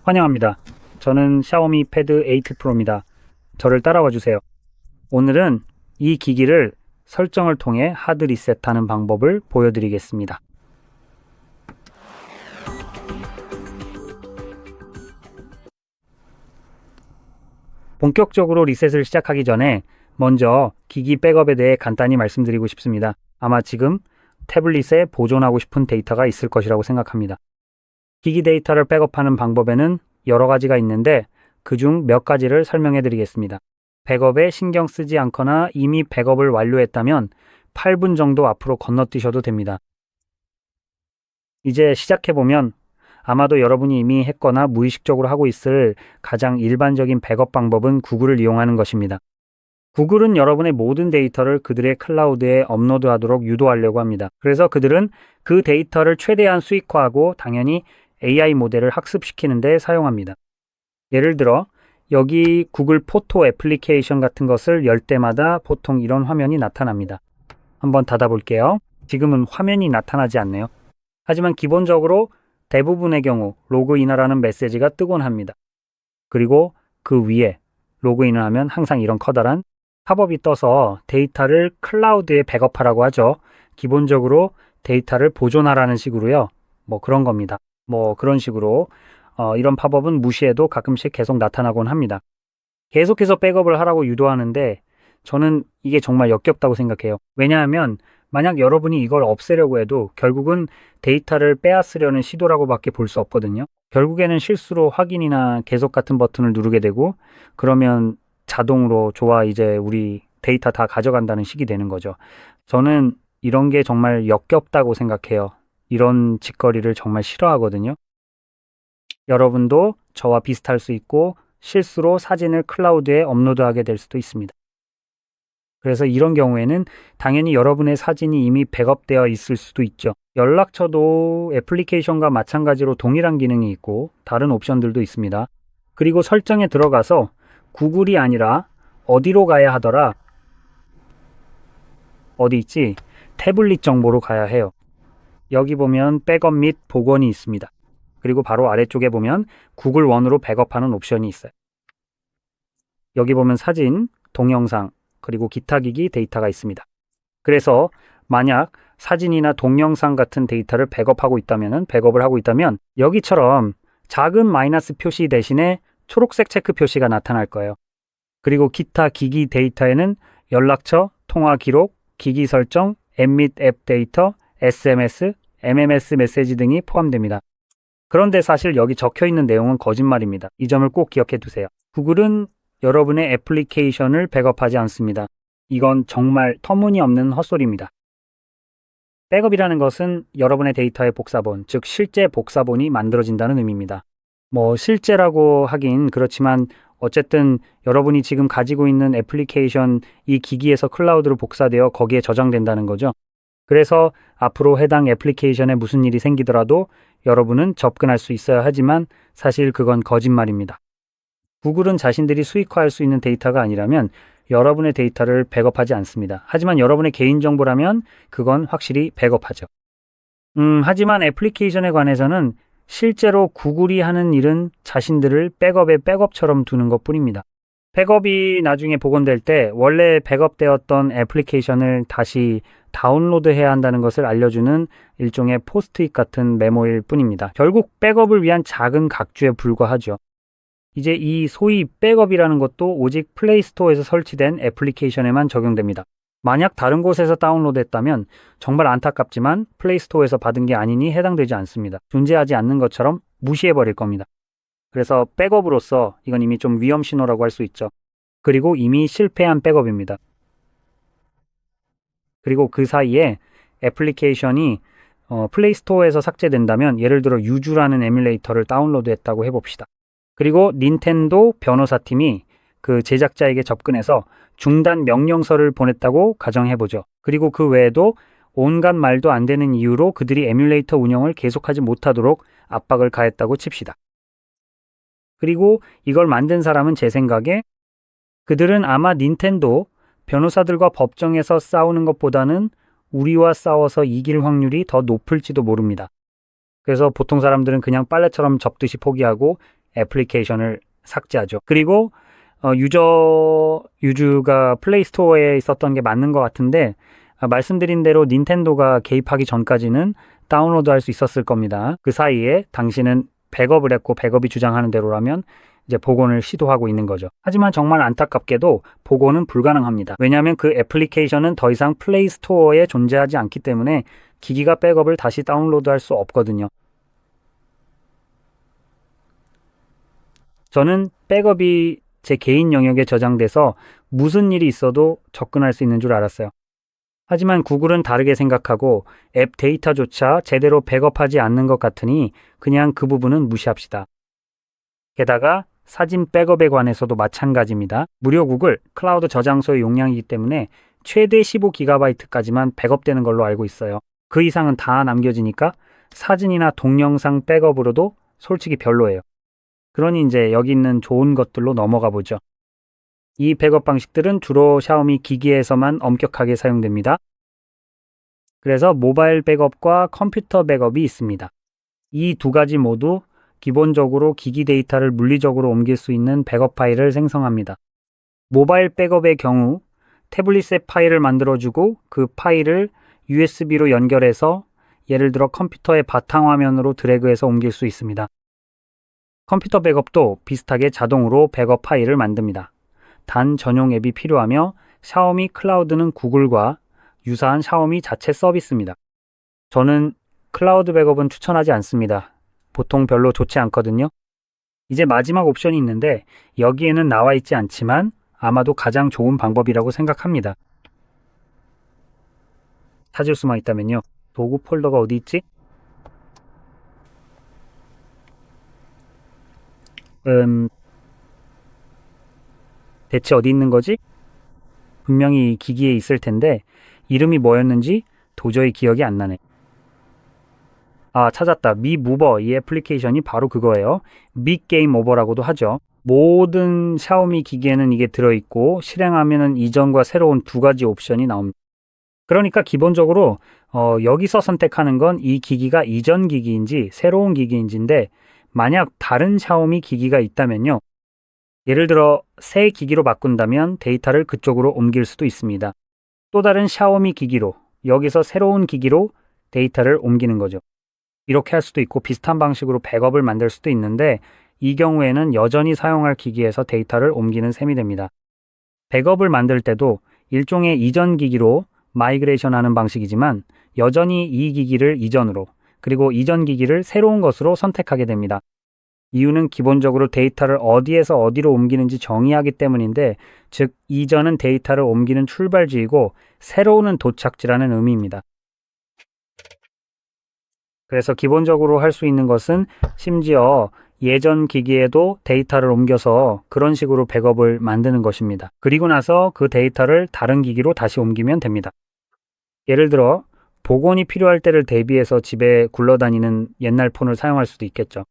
환영합니다. 저는 샤오미 패드 8 프로입니다. 저를 따라와 주세요. 오늘은 이 기기를 설정을 통해 하드 리셋하는 방법을 보여드리겠습니다. 본격적으로 리셋을 시작하기 전에 먼저 기기 백업에 대해 간단히 말씀드리고 싶습니다. 아마 지금 태블릿에 보존하고 싶은 데이터가 있을 것이라고 생각합니다. 기기 데이터를 백업하는 방법에는 여러 가지가 있는데 그중 몇 가지를 설명해 드리겠습니다. 백업에 신경 쓰지 않거나 이미 백업을 완료했다면 8분 정도 앞으로 건너뛰셔도 됩니다. 이제 시작해보면 아마도 여러분이 이미 했거나 무의식적으로 하고 있을 가장 일반적인 백업 방법은 구글을 이용하는 것입니다. 구글은 여러분의 모든 데이터를 그들의 클라우드에 업로드하도록 유도하려고 합니다. 그래서 그들은 그 데이터를 최대한 수익화하고 당연히 AI 모델을 학습시키는 데 사용합니다. 예를 들어 여기 구글 포토 애플리케이션 같은 것을 열 때마다 보통 이런 화면이 나타납니다. 한번 닫아볼게요. 지금은 화면이 나타나지 않네요. 하지만 기본적으로 대부분의 경우 로그인하라는 메시지가 뜨곤 합니다. 그리고 그 위에 로그인을 하면 항상 이런 커다란 팝업이 떠서 데이터를 클라우드에 백업하라고 하죠. 기본적으로 데이터를 보존하라는 식으로요. 그런 겁니다. 그런 식으로 이런 팝업은 무시해도 가끔씩 계속 나타나곤 합니다. 계속해서 백업을 하라고 유도하는데 저는 이게 정말 역겹다고 생각해요. 왜냐하면 만약 여러분이 이걸 없애려고 해도 결국은 데이터를 빼앗으려는 시도라고밖에 볼 수 없거든요. 결국에는 실수로 확인이나 계속 같은 버튼을 누르게 되고 그러면 자동으로 좋아 이제 우리 데이터 다 가져간다는 식이 되는 거죠. 저는 이런 게 정말 역겹다고 생각해요. 이런 짓거리를 정말 싫어하거든요. 여러분도 저와 비슷할 수 있고 실수로 사진을 클라우드에 업로드하게 될 수도 있습니다. 그래서 이런 경우에는 당연히 여러분의 사진이 이미 백업되어 있을 수도 있죠. 연락처도 애플리케이션과 마찬가지로 동일한 기능이 있고 다른 옵션들도 있습니다. 그리고 설정에 들어가서 구글이 아니라 어디로 가야 하더라? 어디 있지? 태블릿 정보로 가야 해요. 여기 보면 백업 및 복원이 있습니다. 그리고 바로 아래쪽에 보면 구글 원으로 백업하는 옵션이 있어요. 여기 보면 사진, 동영상, 그리고 기타 기기 데이터가 있습니다. 그래서 만약 사진이나 동영상 같은 데이터를 백업을 하고 있다면 여기처럼 작은 마이너스 표시 대신에 초록색 체크 표시가 나타날 거예요. 그리고 기타 기기 데이터에는 연락처, 통화 기록, 기기 설정, 앱 및 앱 데이터, SMS, MMS 메시지 등이 포함됩니다. 그런데 사실 여기 적혀 있는 내용은 거짓말입니다. 이 점을 꼭 기억해 두세요. 구글은 여러분의 애플리케이션을 백업하지 않습니다. 이건 정말 터무니없는 헛소리입니다. 백업이라는 것은 여러분의 데이터의 복사본, 즉 실제 복사본이 만들어진다는 의미입니다. 실제라고 하긴 그렇지만 어쨌든 여러분이 지금 가지고 있는 애플리케이션 이 기기에서 클라우드로 복사되어 거기에 저장된다는 거죠. 그래서 앞으로 해당 애플리케이션에 무슨 일이 생기더라도 여러분은 접근할 수 있어야 하지만 사실 그건 거짓말입니다. 구글은 자신들이 수익화할 수 있는 데이터가 아니라면 여러분의 데이터를 백업하지 않습니다. 하지만 여러분의 개인정보라면 그건 확실히 백업하죠. 하지만 애플리케이션에 관해서는 실제로 구글이 하는 일은 자신들을 백업의 백업처럼 두는 것 뿐입니다. 백업이 나중에 복원될 때 원래 백업되었던 애플리케이션을 다시 다운로드해야 한다는 것을 알려주는 일종의 포스트잇 같은 메모일 뿐입니다. 결국 백업을 위한 작은 각주에 불과하죠. 이제 이 소위 백업이라는 것도 오직 플레이스토어에서 설치된 애플리케이션에만 적용됩니다. 만약 다른 곳에서 다운로드했다면 정말 안타깝지만 플레이스토어에서 받은 게 아니니 해당되지 않습니다. 존재하지 않는 것처럼 무시해버릴 겁니다. 그래서 백업으로서 이건 이미 좀 위험 신호라고 할 수 있죠. 그리고 이미 실패한 백업입니다. 그리고 그 사이에 애플리케이션이 플레이스토어에서 삭제된다면 예를 들어 유주라는 에뮬레이터를 다운로드했다고 해봅시다. 그리고 닌텐도 변호사팀이 그 제작자에게 접근해서 중단 명령서를 보냈다고 가정해보죠. 그리고 그 외에도 온갖 말도 안 되는 이유로 그들이 에뮬레이터 운영을 계속하지 못하도록 압박을 가했다고 칩시다. 그리고 이걸 만든 사람은 제 생각에 그들은 아마 닌텐도 변호사들과 법정에서 싸우는 것보다는 우리와 싸워서 이길 확률이 더 높을지도 모릅니다. 그래서 보통 사람들은 그냥 빨래처럼 접듯이 포기하고 애플리케이션을 삭제하죠. 그리고 유저가 플레이스토어에 있었던 게 맞는 것 같은데 말씀드린 대로 닌텐도가 개입하기 전까지는 다운로드할 수 있었을 겁니다. 그 사이에 당신은 백업을 했고 백업이 주장하는 대로라면 이제 복원을 시도하고 있는 거죠. 하지만 정말 안타깝게도 복원은 불가능합니다. 왜냐하면 그 애플리케이션은 더 이상 플레이스토어에 존재하지 않기 때문에 기기가 백업을 다시 다운로드할 수 없거든요. 저는 백업이 제 개인 영역에 저장돼서 무슨 일이 있어도 접근할 수 있는 줄 알았어요. 하지만 구글은 다르게 생각하고 앱 데이터조차 제대로 백업하지 않는 것 같으니 그냥 그 부분은 무시합시다. 게다가 사진 백업에 관해서도 마찬가지입니다. 무료 구글 클라우드 저장소의 용량이기 때문에 최대 15GB까지만 백업되는 걸로 알고 있어요. 그 이상은 다 남겨지니까 사진이나 동영상 백업으로도 솔직히 별로예요. 그러니 이제 여기 있는 좋은 것들로 넘어가 보죠. 이 백업 방식들은 주로 샤오미 기기에서만 엄격하게 사용됩니다. 그래서 모바일 백업과 컴퓨터 백업이 있습니다. 이 두 가지 모두 기본적으로 기기 데이터를 물리적으로 옮길 수 있는 백업 파일을 생성합니다. 모바일 백업의 경우 태블릿에 파일을 만들어주고 그 파일을 USB로 연결해서 예를 들어 컴퓨터의 바탕화면으로 드래그해서 옮길 수 있습니다. 컴퓨터 백업도 비슷하게 자동으로 백업 파일을 만듭니다. 단 전용 앱이 필요하며 샤오미 클라우드는 구글과 유사한 샤오미 자체 서비스입니다. 저는 클라우드 백업은 추천하지 않습니다. 보통 별로 좋지 않거든요. 이제 마지막 옵션이 있는데 여기에는 나와 있지 않지만 아마도 가장 좋은 방법이라고 생각합니다. 찾을 수만 있다면요. 도구 폴더가 어디 있지? 대체 어디 있는 거지? 분명히 기기에 있을 텐데 이름이 뭐였는지 도저히 기억이 안 나네. 아, 찾았다. 미 무버 이 애플리케이션이 바로 그거예요. 미 게임 오버라고도 하죠. 모든 샤오미 기기에는 이게 들어있고 실행하면은 이전과 새로운 두 가지 옵션이 나옵니다. 그러니까 기본적으로 여기서 선택하는 건 이 기기가 이전 기기인지 새로운 기기인지인데 만약 다른 샤오미 기기가 있다면요. 예를 들어 새 기기로 바꾼다면 데이터를 그쪽으로 옮길 수도 있습니다. 또 다른 샤오미 기기로 여기서 새로운 기기로 데이터를 옮기는 거죠. 이렇게 할 수도 있고 비슷한 방식으로 백업을 만들 수도 있는데 이 경우에는 여전히 사용할 기기에서 데이터를 옮기는 셈이 됩니다. 백업을 만들 때도 일종의 이전 기기로 마이그레이션 하는 방식이지만 여전히 이 기기를 이전으로 그리고 이전 기기를 새로운 것으로 선택하게 됩니다. 이유는 기본적으로 데이터를 어디에서 어디로 옮기는지 정의하기 때문인데 즉 이전은 데이터를 옮기는 출발지이고 새로운은 도착지라는 의미입니다. 그래서 기본적으로 할 수 있는 것은 심지어 예전 기기에도 데이터를 옮겨서 그런 식으로 백업을 만드는 것입니다. 그리고 나서 그 데이터를 다른 기기로 다시 옮기면 됩니다. 예를 들어 복원이 필요할 때를 대비해서 집에 굴러다니는 옛날 폰을 사용할 수도 있겠죠.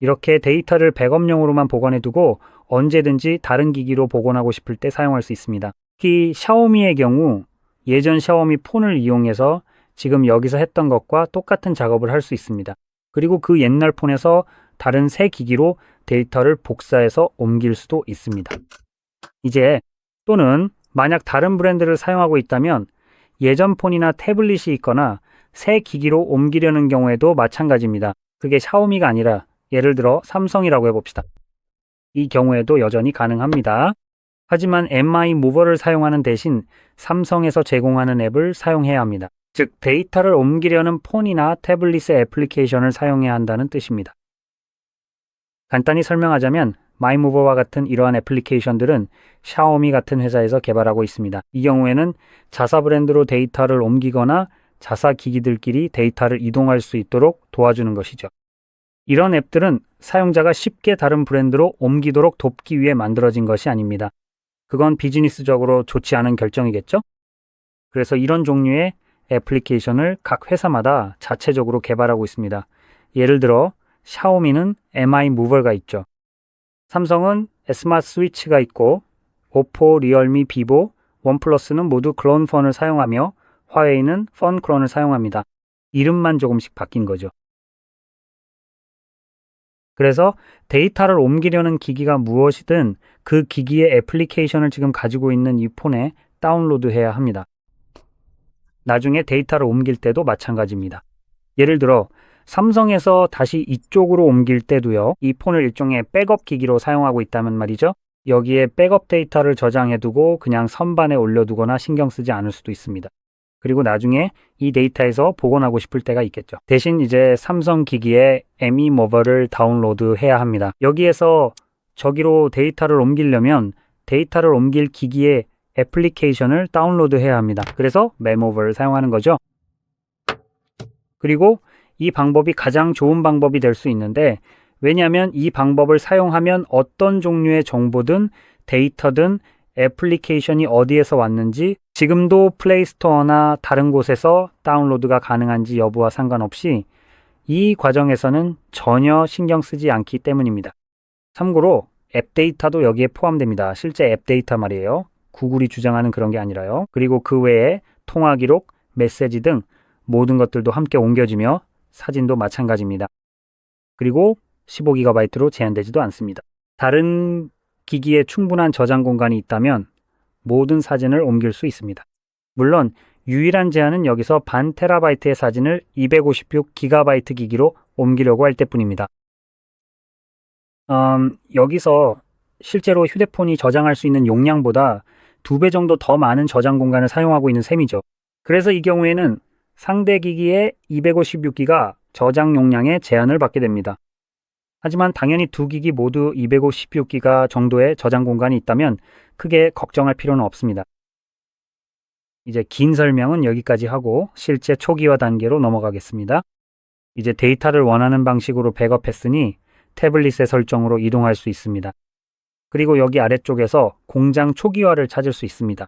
이렇게 데이터를 백업용으로만 보관해두고 언제든지 다른 기기로 복원하고 싶을 때 사용할 수 있습니다. 특히 샤오미의 경우 예전 샤오미 폰을 이용해서 지금 여기서 했던 것과 똑같은 작업을 할 수 있습니다. 그리고 그 옛날 폰에서 다른 새 기기로 데이터를 복사해서 옮길 수도 있습니다. 이제 또는 만약 다른 브랜드를 사용하고 있다면 예전 폰이나 태블릿이 있거나 새 기기로 옮기려는 경우에도 마찬가지입니다. 그게 샤오미가 아니라 예를 들어 삼성이라고 해봅시다. 이 경우에도 여전히 가능합니다. 하지만 MI 무버를 사용하는 대신 삼성에서 제공하는 앱을 사용해야 합니다. 즉 데이터를 옮기려는 폰이나 태블릿의 애플리케이션을 사용해야 한다는 뜻입니다. 간단히 설명하자면 마이무버와 같은 이러한 애플리케이션들은 샤오미 같은 회사에서 개발하고 있습니다. 이 경우에는 자사 브랜드로 데이터를 옮기거나 자사 기기들끼리 데이터를 이동할 수 있도록 도와주는 것이죠. 이런 앱들은 사용자가 쉽게 다른 브랜드로 옮기도록 돕기 위해 만들어진 것이 아닙니다. 그건 비즈니스적으로 좋지 않은 결정이겠죠? 그래서 이런 종류의 애플리케이션을 각 회사마다 자체적으로 개발하고 있습니다. 예를 들어 샤오미는 MI 무버가 있죠. 삼성은 스마트 스위치가 있고 오포, 리얼미, 비보, 원플러스는 모두 클론 폰을 사용하며 화웨이는 폰 클론을 사용합니다. 이름만 조금씩 바뀐 거죠. 그래서 데이터를 옮기려는 기기가 무엇이든 그 기기의 애플리케이션을 지금 가지고 있는 이 폰에 다운로드해야 합니다. 나중에 데이터를 옮길 때도 마찬가지입니다. 예를 들어 삼성에서 다시 이쪽으로 옮길 때도요. 이 폰을 일종의 백업 기기로 사용하고 있다면 말이죠. 여기에 백업 데이터를 저장해두고 그냥 선반에 올려두거나 신경 쓰지 않을 수도 있습니다. 그리고 나중에 이 데이터에서 복원하고 싶을 때가 있겠죠. 대신 이제 삼성 기기에 ME모버를 다운로드해야 합니다. 여기에서 저기로 데이터를 옮기려면 데이터를 옮길 기기의 애플리케이션을 다운로드해야 합니다. 그래서 메모버를 사용하는 거죠. 그리고 이 방법이 가장 좋은 방법이 될 수 있는데, 왜냐하면 이 방법을 사용하면 어떤 종류의 정보든 데이터든 애플리케이션이 어디에서 왔는지 지금도 플레이스토어나 다른 곳에서 다운로드가 가능한지 여부와 상관없이 이 과정에서는 전혀 신경 쓰지 않기 때문입니다. 참고로 앱 데이터도 여기에 포함됩니다. 실제 앱 데이터 말이에요. 구글이 주장하는 그런 게 아니라요. 그리고 그 외에 통화 기록, 메시지 등 모든 것들도 함께 옮겨지며 사진도 마찬가지입니다. 그리고 15GB로 제한되지도 않습니다. 다른 기기에 충분한 저장 공간이 있다면 모든 사진을 옮길 수 있습니다. 물론 유일한 제한은 여기서 반 테라바이트의 사진을 256GB 기기로 옮기려고 할 때뿐입니다. 여기서 실제로 휴대폰이 저장할 수 있는 용량보다 2배 정도 더 많은 저장 공간을 사용하고 있는 셈이죠. 그래서 이 경우에는 상대 기기의 256기가 저장 용량에 제한을 받게 됩니다. 하지만 당연히 두 기기 모두 256기가 정도의 저장 공간이 있다면 크게 걱정할 필요는 없습니다. 이제 긴 설명은 여기까지 하고 실제 초기화 단계로 넘어가겠습니다. 이제 데이터를 원하는 방식으로 백업했으니 태블릿의 설정으로 이동할 수 있습니다. 그리고 여기 아래쪽에서 공장 초기화를 찾을 수 있습니다.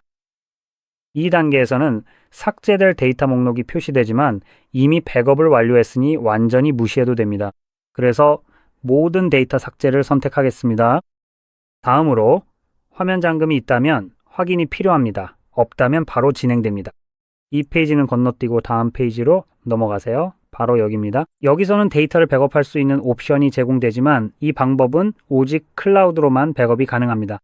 이 단계에서는 삭제될 데이터 목록이 표시되지만 이미 백업을 완료했으니 완전히 무시해도 됩니다. 그래서 모든 데이터 삭제를 선택하겠습니다. 다음으로 화면 잠금이 있다면 확인이 필요합니다. 없다면 바로 진행됩니다. 이 페이지는 건너뛰고 다음 페이지로 넘어가세요. 바로 여기입니다. 여기서는 데이터를 백업할 수 있는 옵션이 제공되지만 이 방법은 오직 클라우드로만 백업이 가능합니다.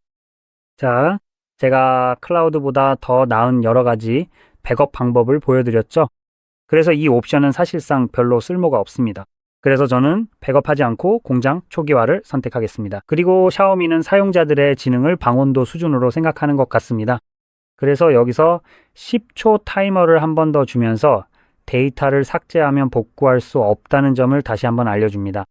자, 제가 클라우드보다 더 나은 여러 가지 백업 방법을 보여드렸죠. 그래서 이 옵션은 사실상 별로 쓸모가 없습니다. 그래서 저는 백업하지 않고 공장 초기화를 선택하겠습니다. 그리고 샤오미는 사용자들의 지능을 방온도 수준으로 생각하는 것 같습니다. 그래서 여기서 10초 타이머를 한 번 더 주면서 데이터를 삭제하면 복구할 수 없다는 점을 다시 한번 알려줍니다.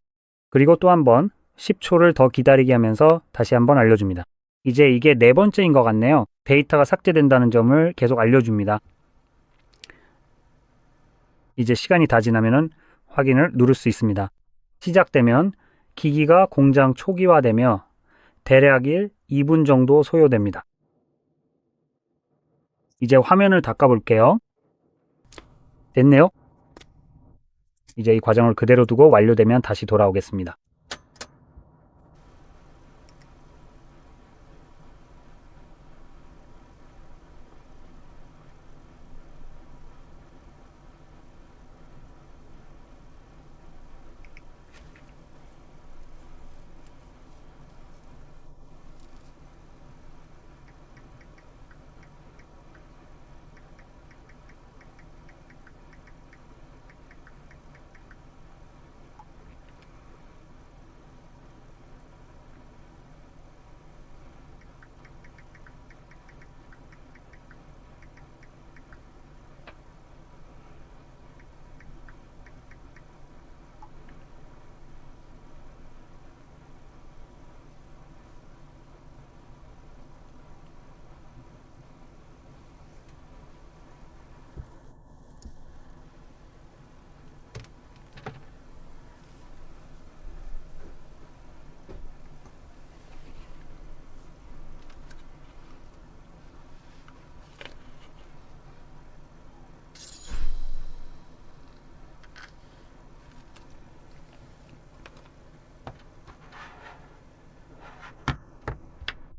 그리고 또 한 번 10초를 더 기다리게 하면서 다시 한번 알려줍니다. 이제 이게 네 번째인 것 같네요. 데이터가 삭제된다는 점을 계속 알려줍니다. 이제 시간이 다 지나면 확인을 누를 수 있습니다. 시작되면 기기가 공장 초기화되며 대략 2분 정도 소요됩니다. 이제 화면을 닦아볼게요. 됐네요. 이제 이 과정을 그대로 두고 완료되면 다시 돌아오겠습니다.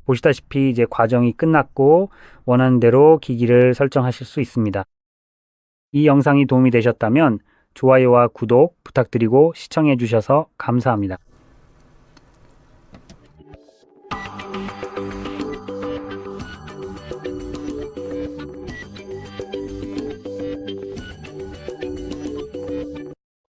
보시다시피 이제 과정이 끝났고 원하는 대로 기기를 설정하실 수 있습니다. 이 영상이 도움이 되셨다면 좋아요와 구독 부탁드리고 시청해 주셔서 감사합니다.